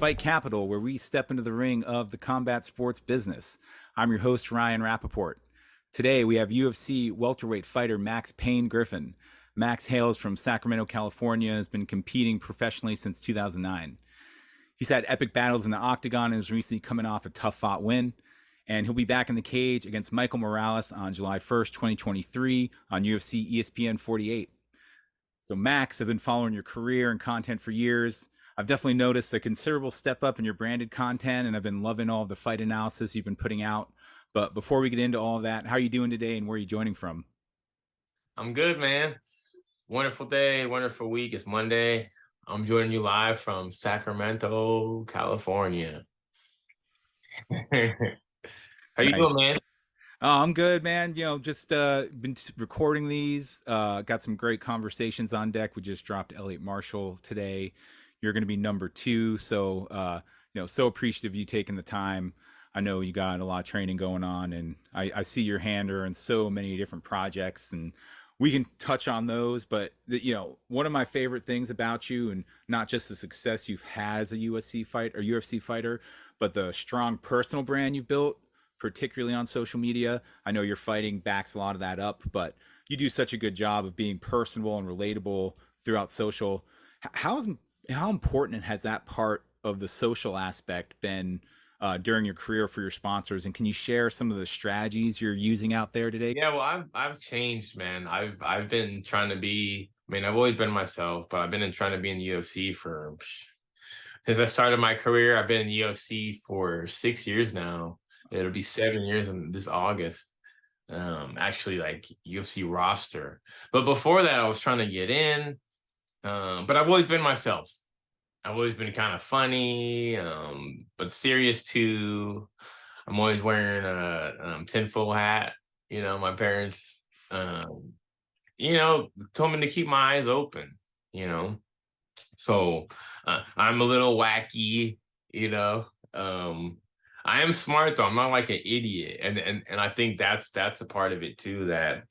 Fight Capital, where we step into the ring of the combat sports business. I'm your host, Ryan Rappaport. Today, we have UFC welterweight fighter Max Payne Griffin. Max hails from Sacramento, California, has been competing professionally since 2009. He's had epic battles in the octagon and is recently coming off a tough-fought win. And he'll be back in the cage against Michael Morales on July 1st, 2023 on UFC ESPN 48. So Max, I've been following your career and content for years. I've definitely noticed a considerable step up in your branded content, and I've been loving all of the fight analysis you've been putting out. But before we get into all of that, how are you doing today and where are you joining from? I'm good, man. Wonderful day, wonderful week. It's Monday. I'm joining you live from Sacramento, California. How you doing, Nice. man? Oh, I'm good, man. Just been recording these. Got some great conversations on deck. We just dropped Elliot Marshall today. You're going to be number two, so so appreciative of you taking the time. I know you got a lot of training going on, and I see your hander in so many different projects, and we can touch on those. But one of my favorite things about you, and not just the success you've had as a UFC fighter, but the strong personal brand you've built, particularly on social media. I know your fighting backs a lot of that up, but you do such a good job of being personable and relatable throughout social. How important has that part of the social aspect been during your career for your sponsors? And can you share some of the strategies you're using out there today? Yeah, well, I've changed, man. I've been trying to be. I mean, I've always been myself, but I've been trying to be in the UFC for since I started my career. I've been in the UFC for 6 years now. It'll be 7 years in this August. Actually, like UFC roster. But before that, I was trying to get in. But I've always been myself. I've always been kind of funny, but serious too. I'm always wearing a tinfoil hat. My parents, told me to keep my eyes open. You know, so I'm a little wacky. You know, I am smart though. I'm not like an idiot, and I think that's a part of it too. That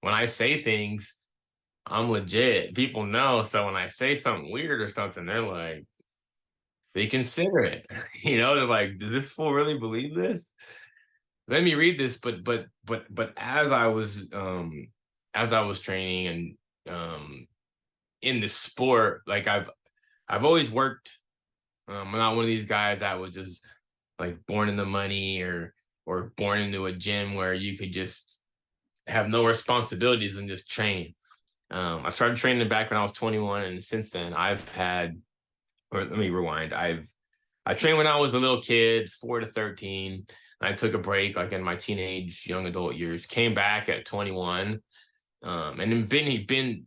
when I say things, I'm legit. People know. So when I say something weird or something, they consider it. They're like, does this fool really believe this? Let me read this. But as I was training and in the sport, like I've always worked. I'm not one of these guys that was just like born in the money or born into a gym where you could just have no responsibilities and just train. I started training back when I was 21, and since then let me rewind. I trained when I was a little kid, 4 to 13. I took a break like in my teenage, young adult years, came back at 21, and then been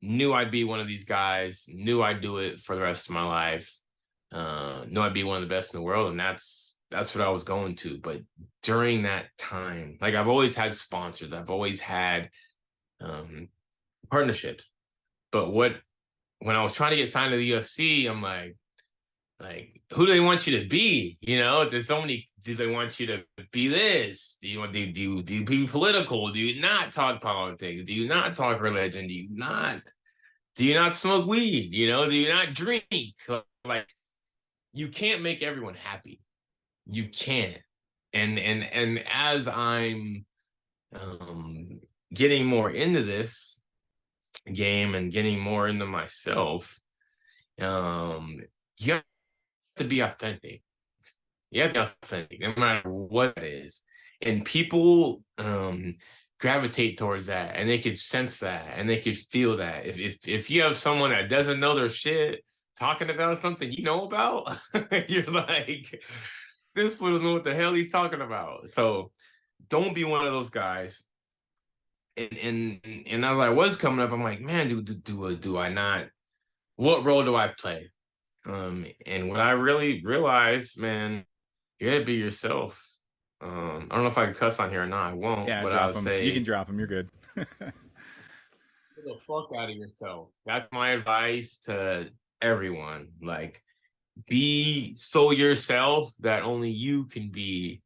knew I'd be one of these guys, knew I'd do it for the rest of my life, knew I'd be one of the best in the world, and that's what I was going to. But during that time, like I've always had sponsors, I've always had partnerships. But when I was trying to get signed to the UFC, I'm like, who do they want you to be? There's so many. Do they want you to be this? Do you be political? Do you not talk politics? Do you not talk religion? Do you not smoke weed? Do you not drink? Like, you can't make everyone happy. You can't. And as I'm getting more into this game and getting more into myself, you have to be authentic. You have to be authentic, no matter what it is. And people gravitate towards that, and they could sense that, and they could feel that. If you have someone that doesn't know their shit talking about something you know about, you're like, this fool doesn't know what the hell he's talking about. So don't be one of those guys. And as I was coming up, I'm like, man, do I not? What role do I play? And what I really realized, man, you gotta be yourself. I don't know if I can cuss on here or not. I won't, Yeah, but I drop would them. You can say drop them. You're good. get the fuck out of yourself. That's my advice to everyone. Like, be so yourself that only you can be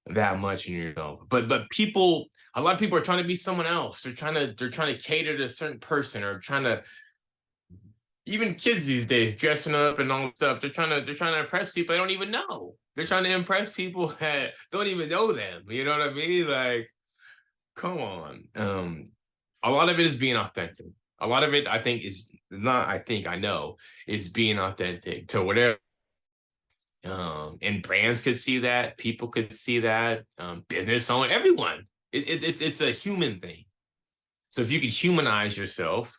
that much in yourself. But a lot of people are trying to be someone else. They're trying to cater to a certain person or trying to even kids these days dressing up and all stuff. They're trying to impress people they don't even know. They're trying to impress people that don't even know them. You know what I mean? Like, come on. A lot of it is being authentic. A lot of it, I think, is not. I think I know is being authentic to whatever. And brands could see that. People could see that. Business owner, everyone. It's a human thing. So if you could humanize yourself,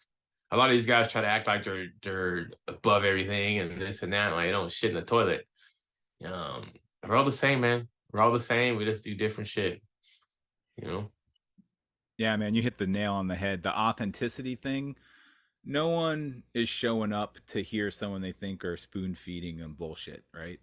a lot of these guys try to act like they're above everything and this and that, like they don't shit in the toilet. Um, we're all the same, man. We're all the same. We just do different shit, you know. Yeah, man, you hit the nail on the head. The authenticity thing. No one is showing up to hear someone they think are spoon feeding them bullshit, right?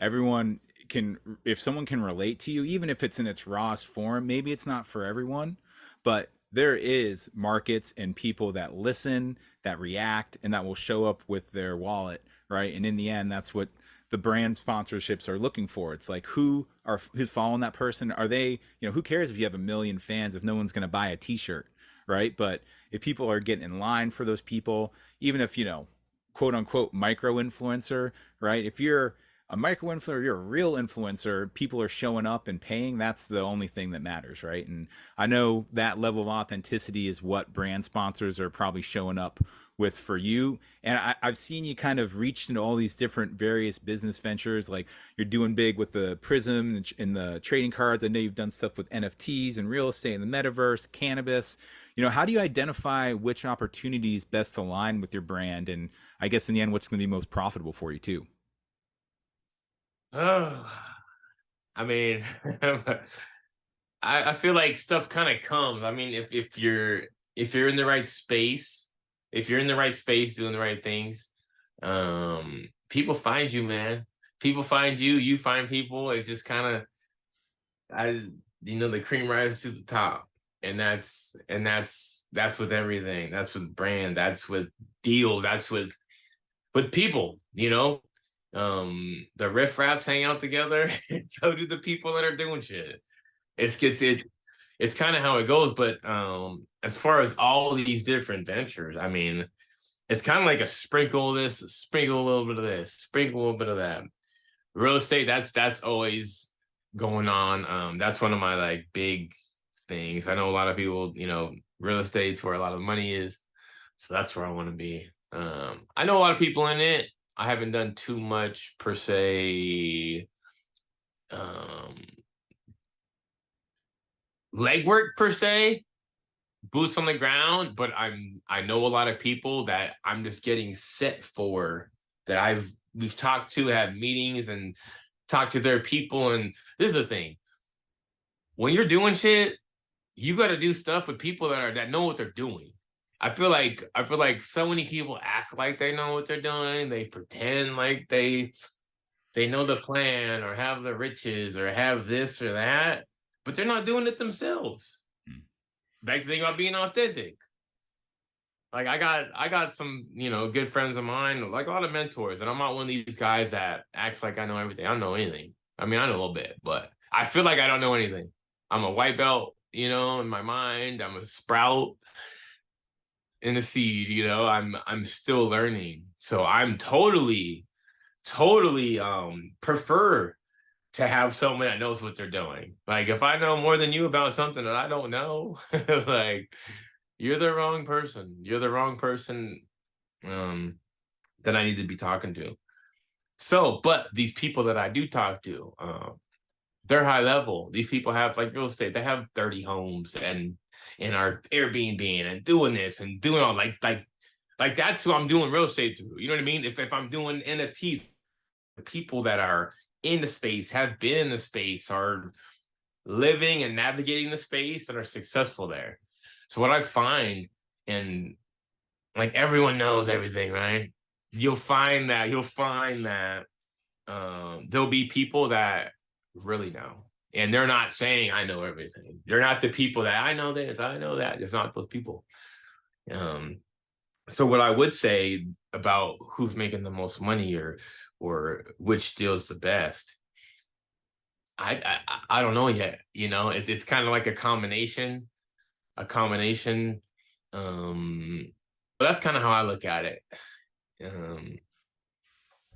Everyone can, if someone can relate to you, even if it's in its rawest form, maybe it's not for everyone, but there is markets and people that listen, that react, and that will show up with their wallet, right? And in the end, that's what the brand sponsorships are looking for. It's like who's following that person? Are they, who cares if you have a million fans if no one's going to buy a t-shirt, right? But if people are getting in line for those people, even if, quote unquote micro influencer, right? If you're a micro influencer, you're a real influencer, people are showing up and paying, that's the only thing that matters, right? And I know that level of authenticity is what brand sponsors are probably showing up with for you. And I've seen you kind of reached into all these different various business ventures. Like you're doing big with the Prism and the trading cards. I know you've done stuff with NFTs and real estate and the metaverse, cannabis. How do you identify which opportunities best align with your brand? And I guess in the end, what's going to be most profitable for you too? Oh, I mean, I feel like stuff kind of comes. I mean, if you're in the right space, if you're in the right space doing the right things, people find you, man. People find you, you find people. It's just kind of I the cream rises to the top. And that's with everything. That's with brand, that's with deals, that's with people. The riffraffs hang out together, and so do the people that are doing shit. It's kind of how it goes. But as far as all these different ventures, I mean, it's kind of like a sprinkle of this, sprinkle a little bit of this, sprinkle a little bit of that. Real estate, that's always going on. That's one of my like big things. I know a lot of people, real estate's where a lot of money is. So that's where I want to be. I know a lot of people in it. I haven't done too much per se um legwork per se, boots on the ground, but I know a lot of people that I'm just getting set for, that we've talked to, had meetings and talked to their people. And this is the thing. When you're doing shit, you got to do stuff with people that know what they're doing. I feel like so many people act like they know what they're doing. They pretend like they know the plan or have the riches or have this or that, but they're not doing it themselves. Back to the thing about being authentic. Like I got some, good friends of mine, like a lot of mentors, and I'm not one of these guys that acts like I know everything. I don't know anything. I mean, I know a little bit, but I feel like I don't know anything. I'm a white belt, in my mind. I'm a sprout in the seed, I'm still learning. So I'm totally prefer to have someone that knows what they're doing. Like if I know more than you about something that I don't know, like you're the wrong person. You're the wrong person um that I need to be talking to. So, but these people that I do talk to, they're high level. These people have like real estate. They have 30 homes and are Airbnb and doing this and doing all like that's who I'm doing real estate through. You know what I mean? If I'm doing NFTs, people that are in the space, have been in the space, are living and navigating the space and are successful there. So what I find, and like everyone knows everything, right? You'll find that there'll be people that really know. And they're not saying I know everything. They're not the people that I know this, I know that. There's not those people. Um, so what I would say about who's making the most money or which deal's the best, I don't know yet. It's kind of like a combination, a combination. But that's kind of how I look at it. Um,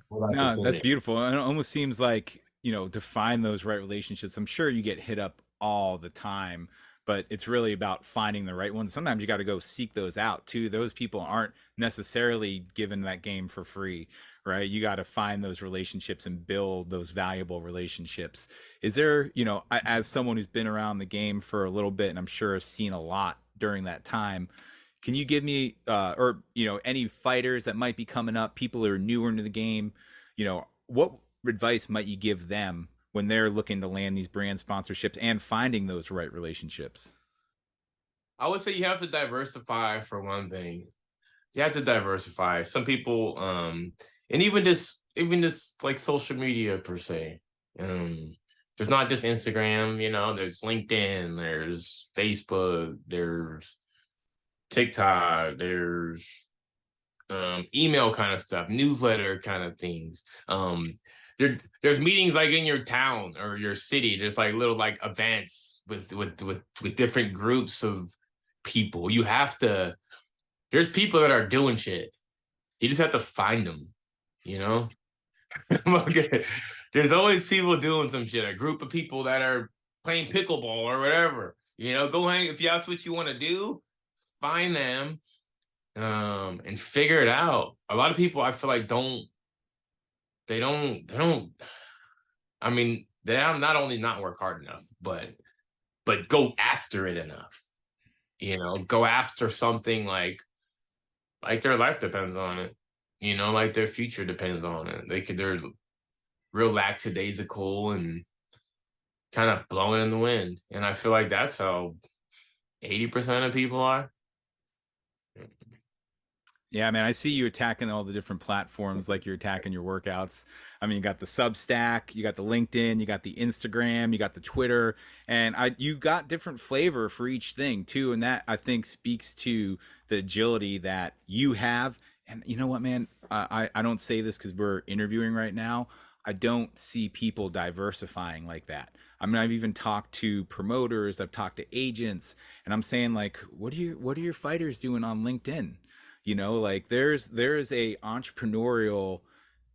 what No, that's opportunity? beautiful. And it almost seems like, to find those right relationships. I'm sure you get hit up all the time, but it's really about finding the right ones. Sometimes you got to go seek those out too. Those people aren't necessarily given that game for free, right? You got to find those relationships and build those valuable relationships. Is there, as someone who's been around the game for a little bit and I'm sure has seen a lot during that time, can you give me, or any fighters that might be coming up, people who are newer into the game, what advice might you give them when they're looking to land these brand sponsorships and finding those right relationships? I would say you have to diversify for one thing. You have to diversify. Some people, and even just like social media per se. Um, there's not just Instagram, there's LinkedIn, there's Facebook, there's TikTok, there's email kind of stuff, newsletter kind of things. There's meetings like in your town or your city. There's like little like events with different groups of people. There's people that are doing shit. You just have to find them, you know? Okay. There's always people doing some shit, a group of people that are playing pickleball or whatever. Go hang if that's what you want to do, find them and figure it out. A lot of people I feel like they don't I mean, they have not only not work hard enough, but go after it enough. Go after something like their life depends on it. Like their future depends on it. They're real lackadaisical and kind of blowing in the wind. And I feel like that's how 80% of people are. Yeah, man, I see you attacking all the different platforms like you're attacking your workouts. I mean, you got the Substack, you got the LinkedIn, you got the Instagram, you got the Twitter, and you got different flavor for each thing too, and that I think speaks to the agility that you have. And you know what, man? I don't say this because we're interviewing right now. I don't see people diversifying like that. I mean, I've even talked to promoters, I've talked to agents, and I'm saying like, what are your fighters doing on LinkedIn? Like there's a entrepreneurial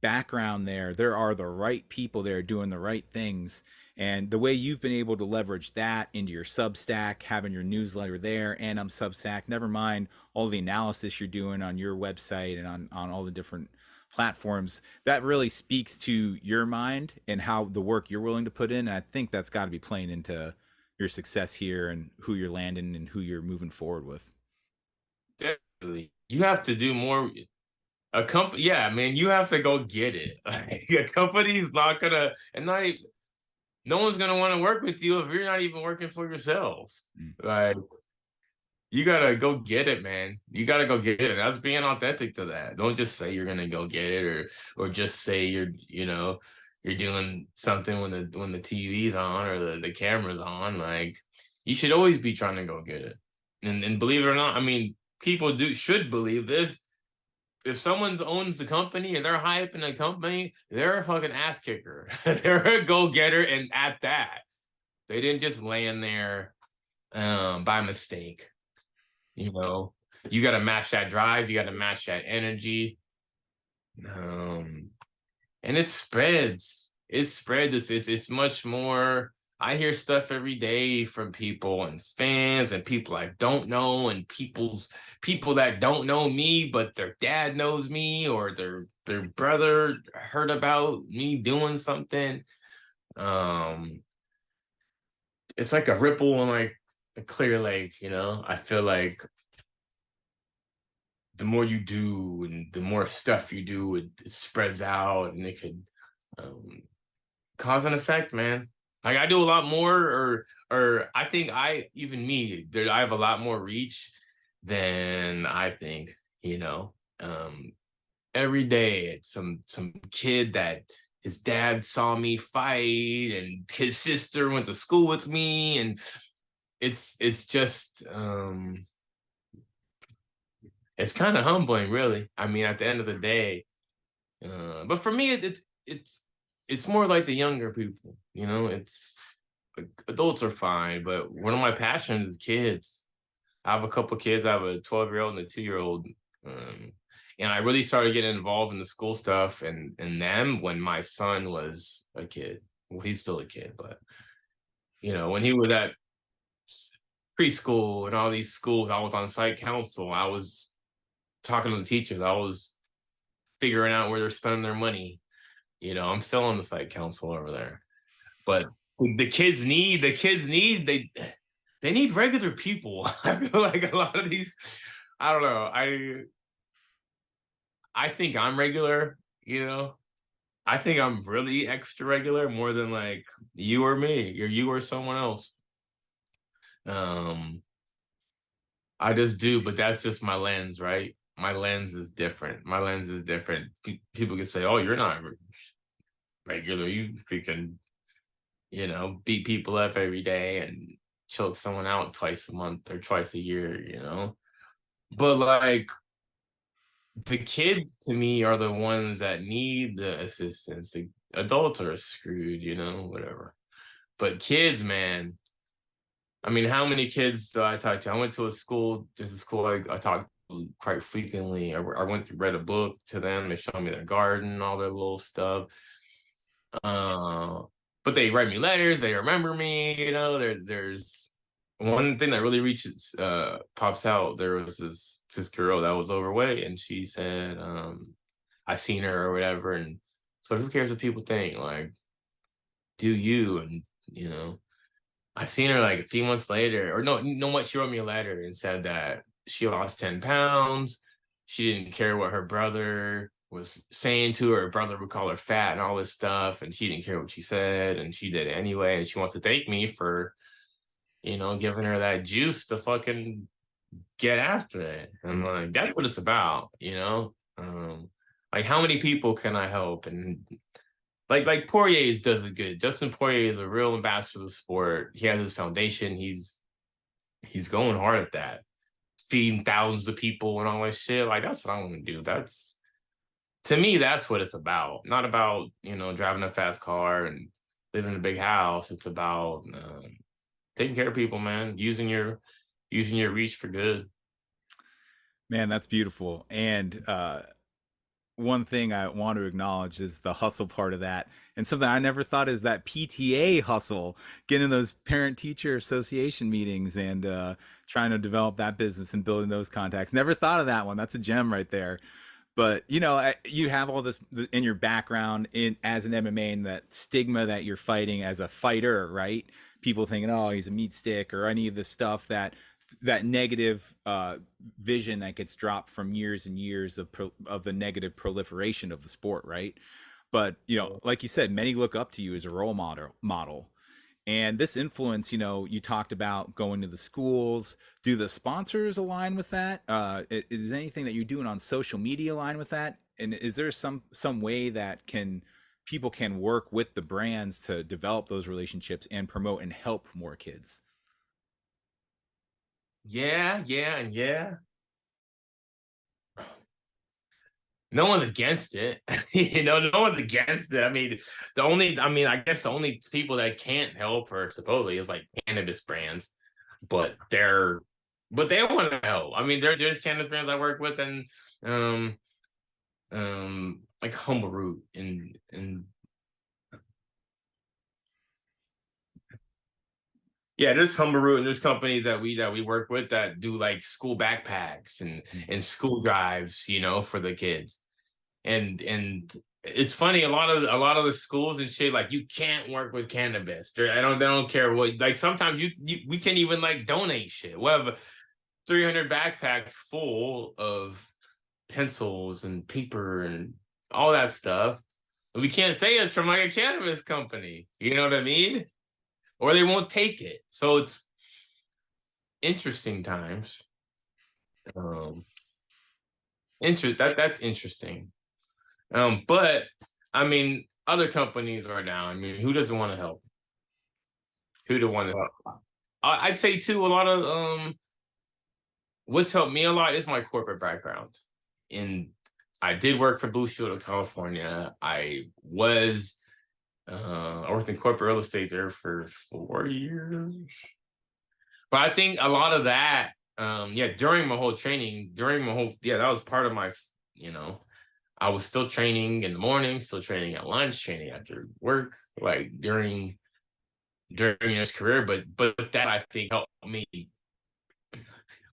background there. There are the right people there doing the right things, and the way you've been able to leverage that into your Substack, having your newsletter there and Substack, never mind all the analysis you're doing on your website and on all the different platforms, that really speaks to your mind and how the work you're willing to put in. And I think that's got to be playing into your success here and who you're landing and who you're moving forward with. Definitely. You have to do more. A company, yeah, man, you have to go get it. Like a company's not gonna, and not even, no one's gonna want to work with you if you're not even working for yourself. Mm. Like you gotta go get it, man. You gotta go get it. That's being authentic to that. Don't just say you're gonna go get it, or just say you're doing something when the TV's on or the camera's on. Like you should always be trying to go get it. And believe it or not, I mean, people do should believe this. If someone owns the company and they're hyping the company, they're a fucking ass kicker. They're a go getter, and at that, they didn't just land there by mistake. You know, you got to match that drive, you got to match that energy, um, and it spreads. It spreads. It's much more. I hear stuff every day from people and fans and people I don't know and people that don't know me but their dad knows me or their brother heard about me doing something. Um, it's like a ripple in like a clear lake. I feel like the more you do and the more stuff you do, it spreads out and it could um, cause and effect, man. Like I do a lot more, or I think I have a lot more reach than I think. You know, um, every day it's some kid that his dad saw me fight, and his sister went to school with me, and it's just it's kind of humbling, really. I mean, at the end of the day, but for me, it's more like the younger people. It's like, adults are fine, but one of my passions is kids. I have a couple of kids. I have a 12-year-old and a 2-year-old, um, And I really started getting involved in the school stuff and them when my son was a kid. Well, he's still a kid, but when he was at preschool and all these schools, I was on site council. I was talking to the teachers. I was figuring out where they're spending their money. I'm still on the site council over there. But they need regular people. I feel like a lot of these, I don't know. I think I'm regular. I think I'm really extra regular more than like you or me or you or someone else. Um, I just do, but that's just my lens, right? My lens is different. My lens is different. People can say, "Oh, you're not regular. You freaking, beat people up every day and choke someone out twice a month or twice a year." But like the kids to me are the ones that need the assistance. The adults are screwed, whatever. But kids, man, I mean, how many kids do I talk to? I went to a school, there's a school I talked to quite frequently. I went to read a book to them. They showed me their garden, all their little stuff. Uh, but they write me letters. They remember me. There's one thing that really reaches pops out. There was this girl that was overweight, and she said, "I seen her or whatever." And so, who cares what people think? Like, do you? And I seen her like a few months later, or no, you know what? She wrote me a letter and said that she lost 10 pounds. She didn't care what her brother was saying to her. Her brother would call her fat and all this stuff, and she didn't care what she said, and she did it anyway. And she wants to thank me for, giving her that juice to fucking get after it. And I'm like, that's what it's about. Like how many people can I help? And like Poirier's does it good. Justin Poirier is a real ambassador of the sport. He has his foundation. He's going hard at that, feeding thousands of people and all that shit. Like that's what I want to do. That's to me, that's what it's about. Not about driving a fast car and living in a big house. It's about taking care of people, man. Using your reach for good. Man, that's beautiful. And one thing I want to acknowledge is the hustle part of that. And something I never thought is that PTA hustle, getting those parent teacher association meetings and trying to develop that business and building those contacts. Never thought of that one. That's a gem right there. But you have all this in your background in as an MMA and that stigma that you're fighting as a fighter, right? People thinking, oh, he's a meat stick or any of the stuff that negative vision that gets dropped from years and years of the negative proliferation of the sport, right? But like you said, many look up to you as a role model. And this influence, you talked about going to the schools. Do the sponsors align with that? Is anything that you're doing on social media align with that? And is there some way that people can work with the brands to develop those relationships and promote and help more kids? Yeah, yeah, and yeah. No one's against it. No one's against it. I mean, I guess the only people that can't help her supposedly is like cannabis brands, but they want to help. I mean, there's cannabis brands I work with and um like Humble Root and yeah, there's Humble Root and there's companies that we work with that do like school backpacks and school drives, for the kids. And it's funny, a lot of the schools and shit, like you can't work with cannabis. They don't care what, like sometimes we can't even like donate shit. We have 300 backpacks full of pencils and paper and all that stuff. We can't say it's from like a cannabis company. You know what I mean? Or they won't take it. So it's interesting times. Um that's interesting. But I mean, other companies are down. I mean, who doesn't want to help? Who do want to help? I'd say too, a lot of what's helped me a lot is my corporate background. And I did work for Blue Shield of California. I worked in corporate real estate there for 4 years. But I think a lot of that, during my whole training, that was part of my you know, I was still training in the morning, still training at lunch, training after work, like during his career. But that I think helped me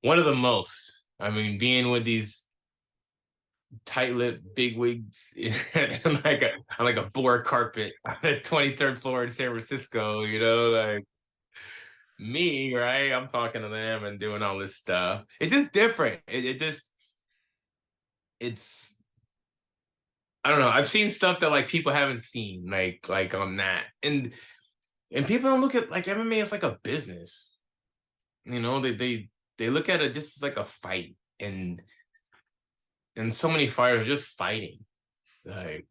one of the most. I mean, being with these tight-lipped bigwigs and like a boar carpet on the 23rd floor in San Francisco, like me, right? I'm talking to them and doing all this stuff. It's just different. It just it's I don't know. I've seen stuff that like people haven't seen, like on that. And people don't look at like MMA as like a business. They look at it just as like a fight. And so many fighters are just fighting. Like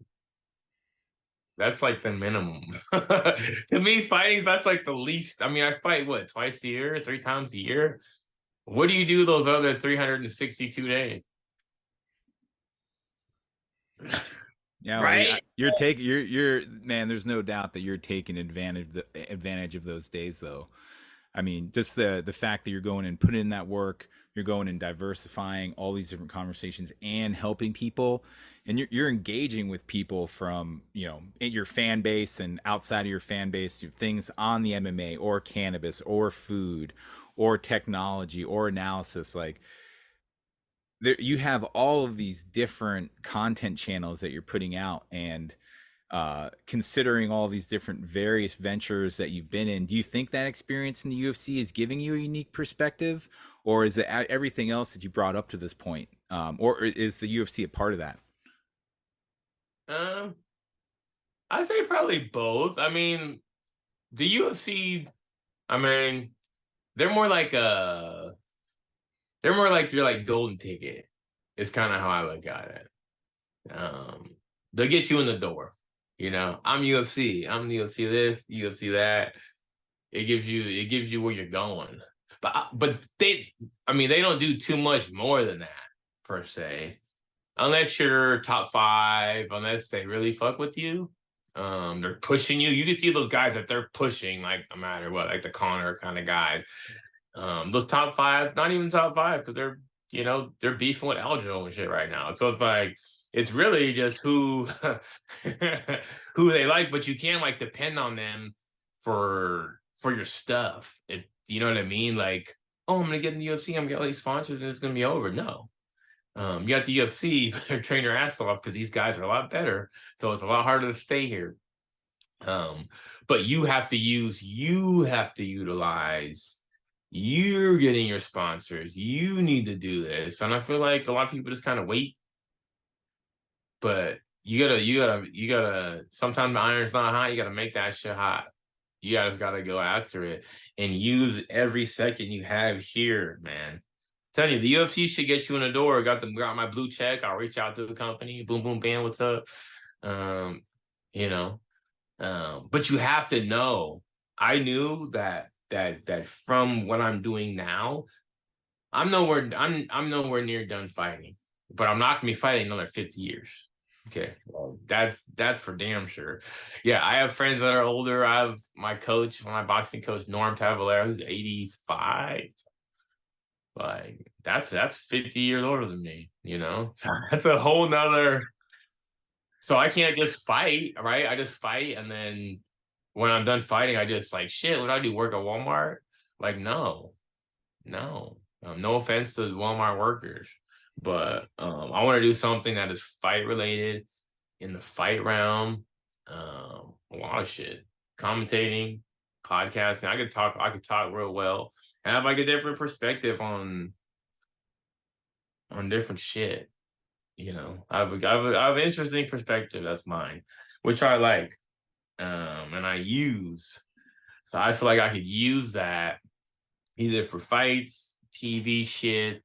that's like the minimum. To me, fighting that's like the least. I mean, I fight what, twice a year, 3 times a year? What do you do those other 362 days? Yeah, well, Right? you're man. There's no doubt that you're taking advantage of those days, though. I mean, just the fact that you're going and putting in that work, you're going and diversifying all these different conversations and helping people, and you're engaging with people from in your fan base and outside of your fan base, things on the MMA or cannabis or food or technology or analysis. Like you have all of these different content channels that you're putting out, and considering all these different various ventures that you've been in, do you think that experience in the UFC is giving you a unique perspective, or is it everything else that you brought up to this point, or is the UFC a part of that? Um, I'd say probably both. I mean, the UFC, I mean, they're more like your like golden ticket. Is kind of how I look at it. They'll get you in the door. I'm UFC. I'm UFC this, UFC that. It gives you where you're going. But I mean, they don't do too much more than that per se, unless you're top five, unless they really fuck with you. They're pushing you. You can see those guys that they're pushing, like no matter what, like the Connor kind of guys. Those top five, not even top five, because they're beefing with Aljo and shit right now. So it's like it's really just who who they like, but you can't like depend on them for your stuff. You know what I mean? Like, oh, I'm gonna get in the UFC, I'm gonna get all these sponsors, and it's gonna be over. No. You got the UFC, train your ass off because these guys are a lot better. So it's a lot harder to stay here. But you have to utilize, you're getting your sponsors. You need to do this. And I feel like a lot of people just kind of wait. But you gotta, sometimes the iron's not hot, you gotta make that shit hot. You guys gotta go after it and use every second you have here, man. Telling you, the UFC should get you in the door. Got my blue check. I'll reach out to the company. Boom, boom, bam. What's up? Um, you know, but you have to know. I knew that from what I'm doing now, I'm nowhere near done fighting, but I'm not gonna be fighting another 50 years. Okay, well, that's for damn sure. Yeah, I have friends that are older. I have my boxing coach, Norm Tavalera, who's 85. Like that's 50 years older than me. So that's a whole nother. So I can't just fight, right? I just fight, and then when I'm done fighting, I just like shit. What do I do? Work at Walmart? Like no, no. No offense to Walmart workers, but I want to do something that is fight related in the fight realm. A lot of shit, commentating, podcasting. I could talk real well and have like a different perspective on different shit. I have an interesting perspective that's mine, which I like, and I use. So I feel like I could use that either for fights, TV shit.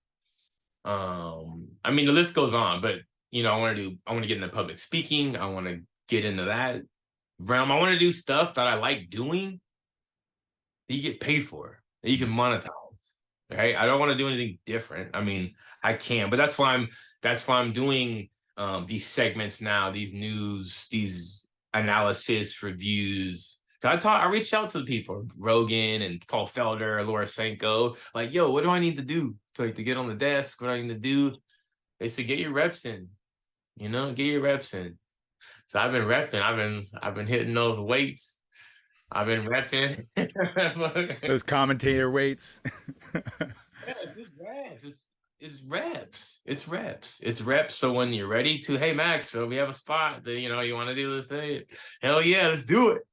I mean the list goes on, but I want to get into public speaking. I want to get into that realm. I want to do stuff that I like doing that you get paid for, that you can monetize. Right? I don't want to do anything different. I mean, I can, but that's why I'm doing these segments now, these news, these analysis reviews. I reached out to the people, Rogan and Paul Felder, Laura Senko, like, yo, what do I need to do to get on the desk? What do I need to do? They said get your reps in, get your reps in. So I've been repping. I've been hitting those weights. I've been repping. Those commentator weights. Yeah, just reps. It's reps. It's reps. It's reps. So when you're ready to, hey Max, so we have a spot that you want to do this thing. Hell yeah, let's do it.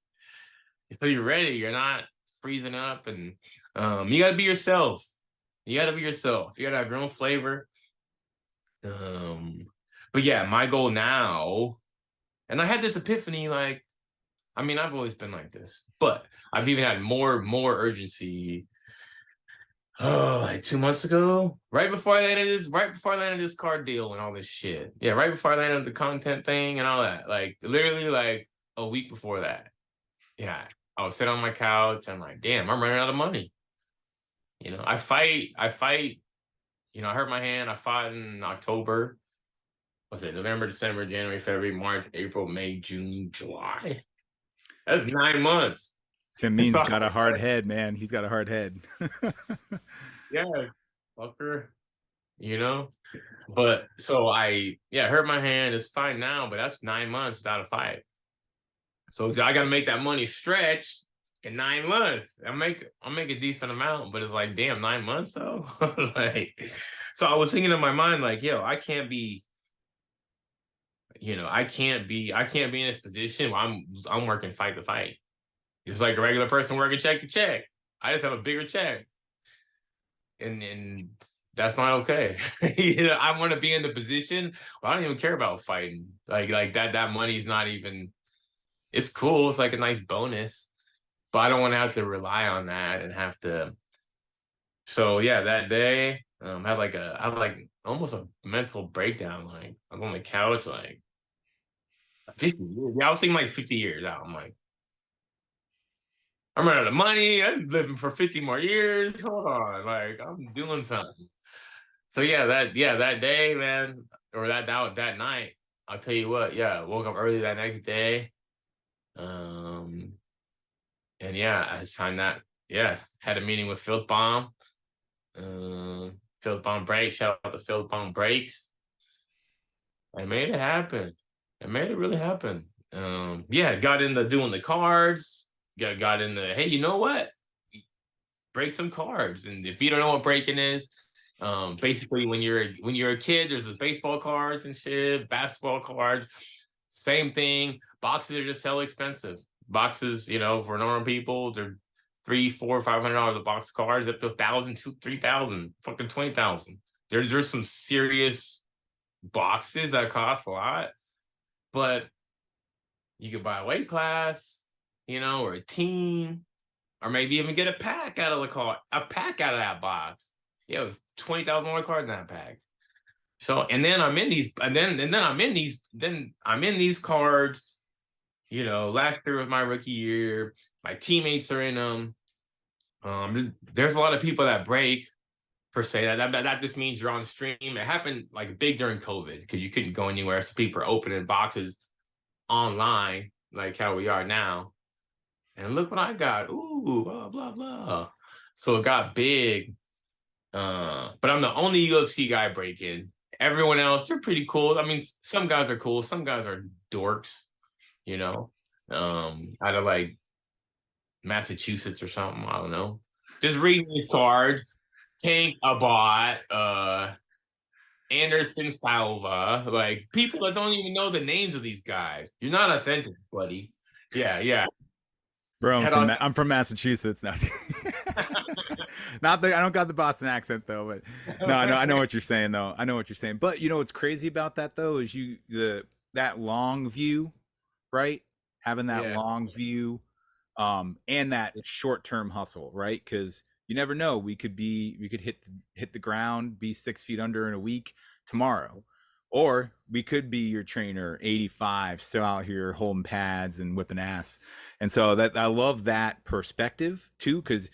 So you're ready. You're not freezing up, and you gotta be yourself. You gotta be yourself. You gotta have your own flavor. Um, but yeah, my goal now, and I had this epiphany, like, I mean, I've always been like this, but I've even had more urgency. Oh, like 2 months ago, right before I landed this card deal and all this shit. Yeah, right before I landed the content thing and all that. Like literally like a week before that. Yeah. I was sitting on my couch. I'm like, damn, I'm running out of money. I fight, I hurt my hand. I fought in October. Was it November, December, January, February, March, April, May, June, July? That's 9 months. Tim It's Mean's all, got a hard head, man. He's got a hard head. yeah, fucker, you know? But so hurt my hand. It's fine now, but that's 9 months without a fight. So I gotta make that money stretch in 9 months. I'll make a decent amount, but it's like, damn, 9 months though. Like, so I was thinking in my mind, like, yo, I can't be in this position where I'm working fight to fight. It's like a regular person working check to check. I just have a bigger check. And that's not okay. I want to be in the position where I don't even care about fighting. Like that money is not even, it's cool. It's like a nice bonus, but I don't want to have to rely on that and have to. So yeah, that day, I had like almost a mental breakdown. Like I was on the couch, like 50 years. Yeah, I was thinking like 50 years out. I'm like, I'm running out of money. I'm living for 50 more years. Hold on, like I'm doing something. So that day, man, or that night, I'll tell you what, yeah, woke up early that next day. Um, and yeah, I signed that. Yeah, had a meeting with Filth Bomb. Filth Bomb Breaks. Shout out to Filth Bomb Breaks. I made it happen. I made it really happen. Yeah, got into doing the cards. Got into, hey, you know what? Break some cards. And if you don't know what breaking is, basically when you're a kid, there's those baseball cards and shit, basketball cards, same thing. Boxes are just hell expensive. Boxes, for normal people, they're 3, 4, $500 a box of cards, up to 1,000, 2, 3,000, fucking 20,000. There's some serious boxes that cost a lot, but you could buy a weight class, or a team, or maybe even get a pack out of the card, a pack out of that box. Yeah, with $20,000 card in that pack. So, and then I'm in these, then I'm in these cards. Last year was my rookie year. My teammates are in them. There's a lot of people that break per se. That just means you're on stream. It happened like big during COVID because you couldn't go anywhere, so people are opening boxes online like how we are now. And look what I got. Ooh, blah blah blah. So it got big. But I'm the only UFC guy breaking. Everyone else, they're pretty cool. I mean, some guys are cool, some guys are dorks, you know. Out of like Massachusetts or something. I don't know. Just reading these cards. Tank Abot, Anderson Salva, like people that don't even know the names of these guys. You're not authentic, buddy. Yeah, yeah. Bro, Head on. I'm from Massachusetts now. Not the I don't got the Boston accent though, but no, I know what you're saying though. I know what you're saying. But what's crazy about that though is that long view, right? Having that Yeah. long view, and that short term hustle, right? Because you never know. We could hit the ground, be 6 feet under in a week tomorrow, or we could be your trainer, 85, still out here holding pads and whipping ass. And so that I love that perspective too, because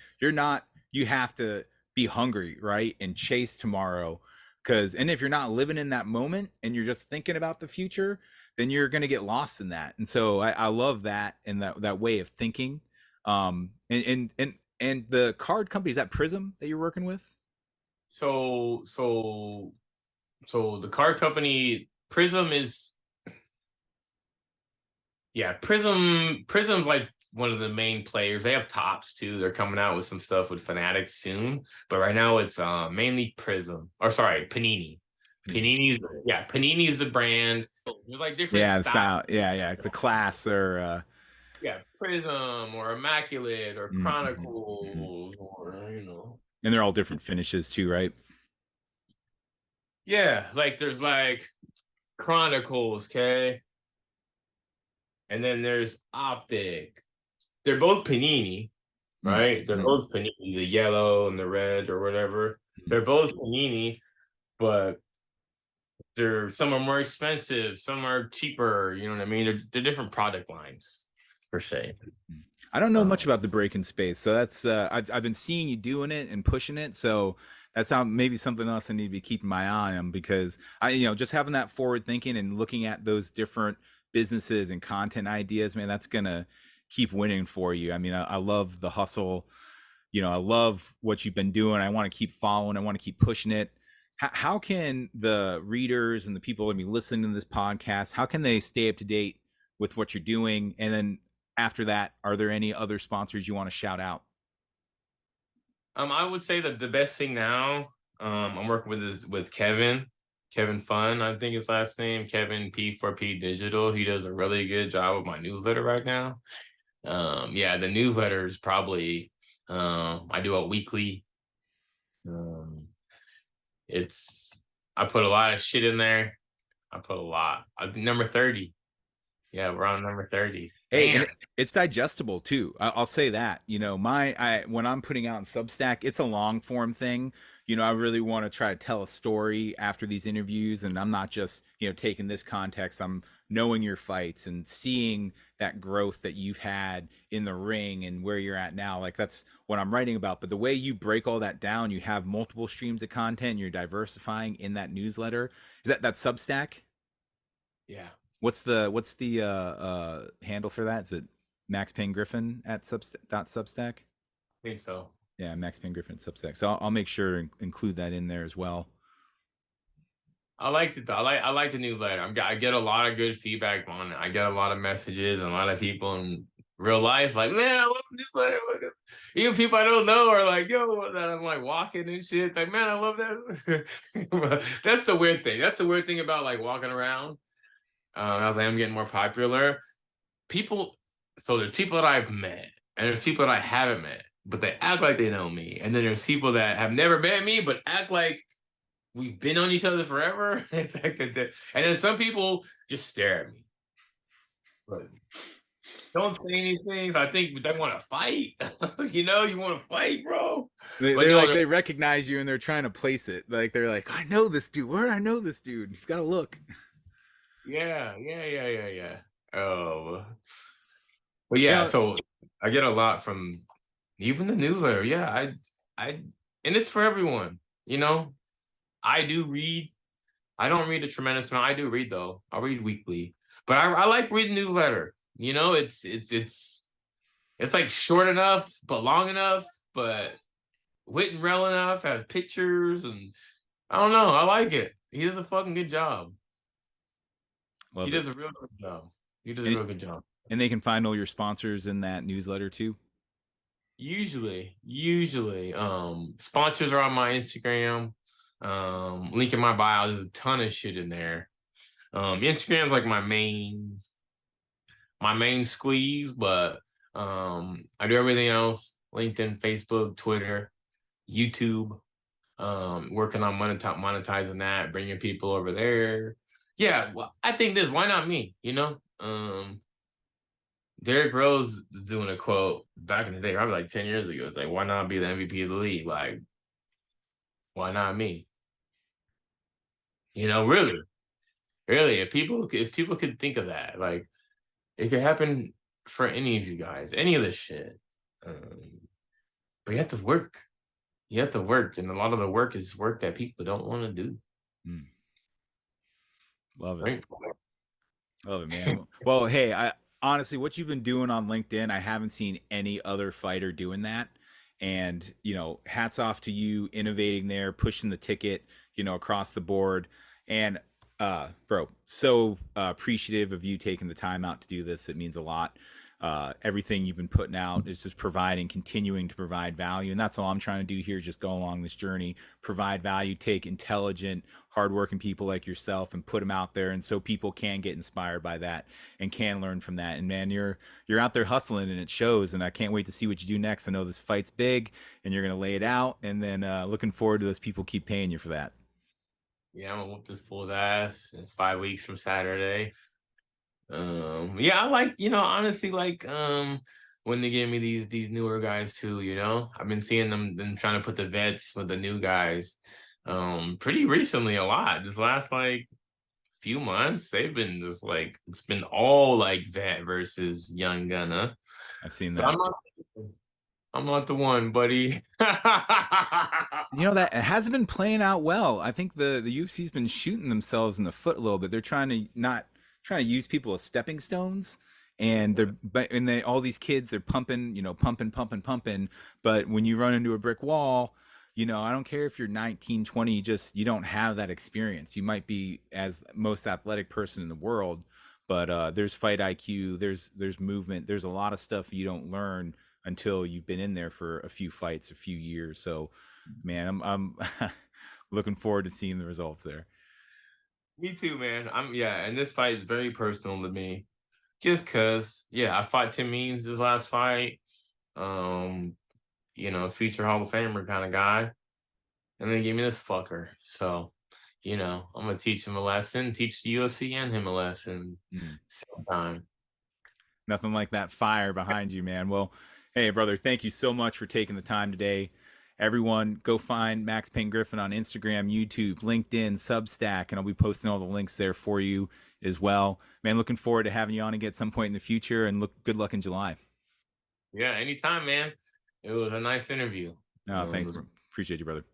you have to be hungry, right? And chase tomorrow. And if you're not living in that moment and you're just thinking about the future, then you're going to get lost in that. And so I love that and that way of thinking. And the card company, is that Prism that you're working with? So So the card company Prism is, yeah, Prism's like one of the main players. They have Tops too. They're coming out with some stuff with Fanatics soon, but right now it's mainly Prism. Or sorry, Panini. Panini. Panini is the brand. There's like different Yeah, the styles. style. Yeah, yeah. The class. They're. Yeah, Prism or Immaculate or Mhm, mhm. Chronicles or And they're all different finishes too, right? Yeah, like there's like Chronicles, okay? And then there's Optic. They're both Panini, right? They're Mm-hmm. both Panini, the yellow and the red or whatever. They're both Panini, but they're some are more expensive, some are cheaper. You know what I mean? They're different product lines per se. I don't know much Um, about the break-in space, so that's I've been seeing you doing it and pushing it, so that's how maybe something else I need to be keeping my eye on because I just having that forward thinking and looking at those different businesses and content ideas, man, that's gonna keep winning for you. I mean, I love the hustle. I love what you've been doing. I want to keep following. I want to keep pushing it. How can the readers and the people that be listening to this podcast, how can they stay up to date with what you're doing? And then after that, are there any other sponsors you want to shout out? I would say that the best thing now, I'm working with Kevin Fun, I think his last name, Kevin P4P Digital. He does a really good job with my newsletter right now. Yeah, the newsletter is probably, I do it weekly. Um, it's I put a lot of shit in there. I put a lot. I think number 30. Yeah, we're on number 30. Hey, and Damn. it's digestible too. I'll say that. When I'm putting out in Substack, it's a long form thing. I really want to try to tell a story after these interviews, and I'm not just taking this context. I'm knowing your fights and seeing that growth that you've had in the ring and where you're at now. Like that's what I'm writing about. But the way you break all that down, you have multiple streams of content. You're diversifying in that newsletter. Is that Substack? Yeah, What's the handle for that? Is it Max Payne Griffin at Substack? I think so. Yeah, Max Payne Griffin at Substack. So I'll make sure to include that in there as well. I liked it though. I like the newsletter. I get a lot of good feedback on it. I get a lot of messages and a lot of people in real life like, man, I love the newsletter. Even people I don't know are like, yo, that I'm like walking and shit. Like, man, I love that. That's the weird thing. That's the weird thing about like walking around. I was like, I'm getting more popular. People, so there's people that I've met and there's people that I haven't met, but they act like they know me. And then there's people that have never met me, but act like we've been on each other forever. And then some people just stare at me. But don't say anything. I think they want to fight. You want to fight, bro. But They're no, like they recognize you and they're trying to place it. Like they're like, I know this dude. Where do I know this dude? He's got to look. yeah. Oh, but You yeah. know, So I get a lot from even the newsletter. Yeah, and it's for everyone. I do read. I don't read a tremendous amount. I do read though. I read weekly, but I like reading newsletter. It's like short enough, but long enough, but wit and rel enough. Has pictures and I don't know. I like it. He does a fucking good job. He love it. does a real good job. He does a And, real good job. and they can find all your sponsors in that newsletter too. Usually, sponsors are on my Instagram. Link in my bio. There's a ton of shit in there. Instagram's like my main squeeze, but I do everything else: LinkedIn, Facebook, Twitter, YouTube. Working on monetizing that, bringing people over there. Yeah, well, I think this. Why not me? Derrick Rose was doing a quote back in the day, probably like 10 years ago. It's like, why not be the MVP of the league? Like, why not me? Really, really. If people could think of that, like, it could happen for any of you guys, any of this shit. Um, but you have to work. You have to work, and a lot of the work is work that people don't want to do. Mm, love it. Right? Love it, man. Well, hey, I honestly, what you've been doing on LinkedIn, I haven't seen any other fighter doing that. And hats off to you innovating there, pushing the ticket, across the board. And bro, so appreciative of you taking the time out to do this. It means a lot. Everything you've been putting out is just providing, continuing to provide value, and that's all I'm trying to do here. Just go along this journey, provide value, take intelligent, hardworking people like yourself, and put them out there, and so people can get inspired by that and can learn from that. And man, you're out there hustling, and it shows. And I can't wait to see what you do next. I know this fight's big, and you're gonna lay it out. And then looking forward to those people keep paying you for that. Yeah, I'm gonna whoop this fool's ass in 5 weeks from Saturday. Yeah, I like, honestly, like, when they give me these newer guys too, I've been seeing them trying to put the vets with the new guys, pretty recently a lot. This last like few months, they've been just like it's been all like vet versus young gunner. I've seen But that. I'm not the one, buddy. That hasn't been playing out well. I think the UFC's been shooting themselves in the foot a little bit. They're trying to not trying to use people as stepping stones, and they all these kids they're pumping, pumping. But when you run into a brick wall, I don't care if you're 19, 20, you don't have that experience. You might be as most athletic person in the world, but there's fight IQ, there's movement, there's a lot of stuff you don't learn until you've been in there for a few fights, a few years. So, man, I'm looking forward to seeing the results there. Me too, man. Yeah, and this fight is very personal to me. Just cause, yeah, I fought Tim Means this last fight. Um, future Hall of Famer kind of guy. And they gave me this fucker. So, I'm gonna teach him a lesson, teach the UFC and him a lesson Mm. same time. Nothing like that fire behind you, man. Well, hey, brother, thank you so much for taking the time today. Everyone, go find Max Payne Griffin on Instagram, YouTube, LinkedIn, Substack, and I'll be posting all the links there for you as well. Man, looking forward to having you on again at some point in the future, and good luck in July. Yeah, anytime, man. It was a nice interview. Oh, It thanks, was bro. Appreciate you, brother.